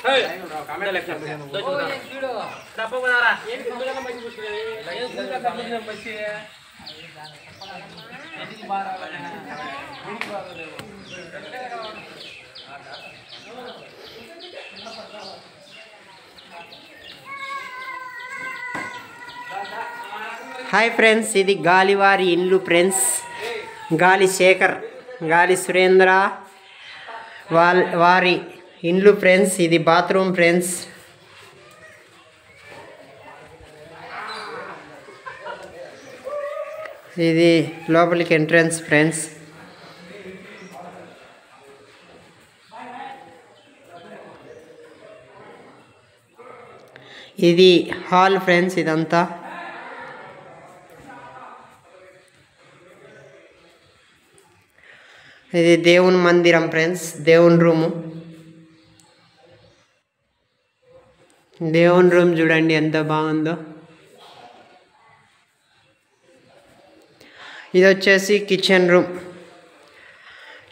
Hi friends, ఇది గాలివారి ఇండ్లు friends. గాలి శేఖర్, గాలి సురేంద్ర వారి ఇండ్లు ఫ్రెండ్స్. ఇది బాత్రూమ్ ఫ్రెండ్స్. ఇది లోపలికి ఎంట్రన్స్ ఫ్రెండ్స్. ఇది హాల్ ఫ్రెండ్స్. ఇదంతా ఇది దేవుని మందిరం ఫ్రెండ్స్. దేవుని రూము. దేవుని రూమ్ చూడండి ఎంత బాగుందో. ఇది వచ్చేసి కిచెన్ రూమ్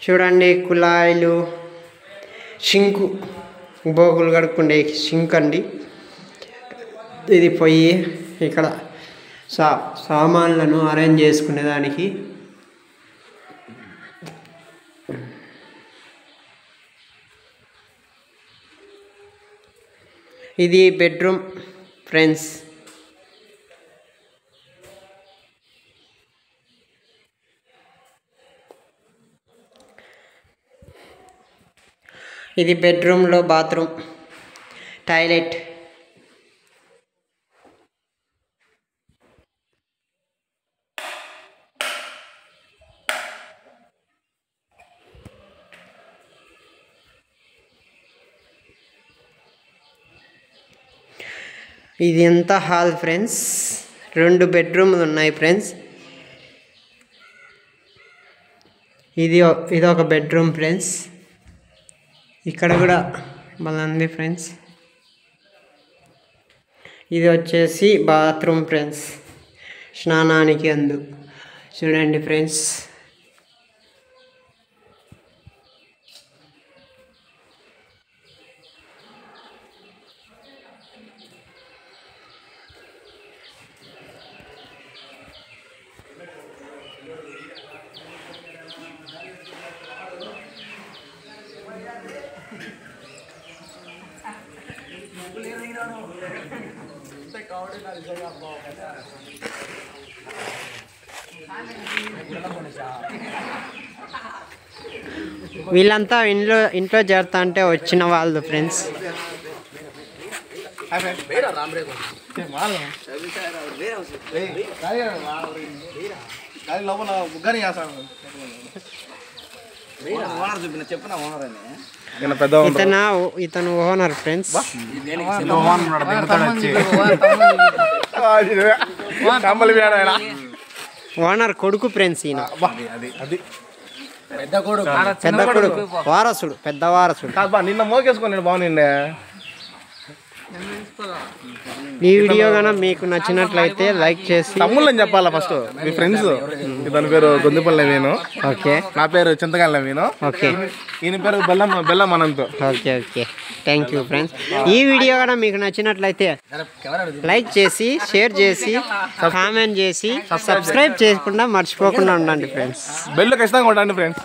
చూడండి. కుళాయిలు, షింకు, బోగులు కడుక్కుండే షింక్ అండి. ఇది పొయ్యి. ఇక్కడ సామాన్లను అరేంజ్ చేసుకునేదానికి. ఇది బెడ్రూమ్ ఫ్రెండ్స్. ఇది బెడ్రూమ్లో బాత్రూమ్, టాయిలెట్. ఇది ఎంత హాల్ ఫ్రెండ్స్. 2 బెడ్రూమ్లు ఉన్నాయి ఫ్రెండ్స్. ఇది ఒక బెడ్రూమ్ ఫ్రెండ్స్. ఇక్కడ కూడా బాగుంది ఫ్రెండ్స్. ఇది వచ్చేసి బాత్రూమ్ ఫ్రెండ్స్, స్నానానికి అందు. చూడండి ఫ్రెండ్స్. వీళ్ళంతా ఇంట్లో చేరుతా అంటే వచ్చిన వాళ్ళు ఫ్రెండ్స్. ఇతను ఓనర్ ఫ్రెండ్స్. ఓనర్ కొడుకు ఫ్రెండ్స్. ఈయన పెద్ద కొడుకు, వారసుడు, పెద్ద వారసుడు. నిన్న మోకేసుకున్నాడు బాగుండే. ఈ వీడియో కనుక మీకు నచ్చినట్లయితే లైక్ చేసి తమ్ముళ్ళని చెప్పాలా ఫస్ట్. మీ ఫ్రెండ్స్. ఇతని పేరు గొంతుపల్లి నవీను. ఓకే. నా పేరు చింతకాయల నవీను. ఓకే. ఈయన పేరు బెల్లం Anant. Okay. Thank you friends. ఈ వీడియో కూడా మీకు నచ్చినట్లయితే లైక్ చేసి, షేర్ చేసి, కామెంట్ చేసి, సబ్స్క్రైబ్ చేయకుండా మర్చిపోకుండా ఉండండి ఫ్రెండ్స్. బెల్ ఖచ్చితంగా ఉండండి ఫ్రెండ్స్.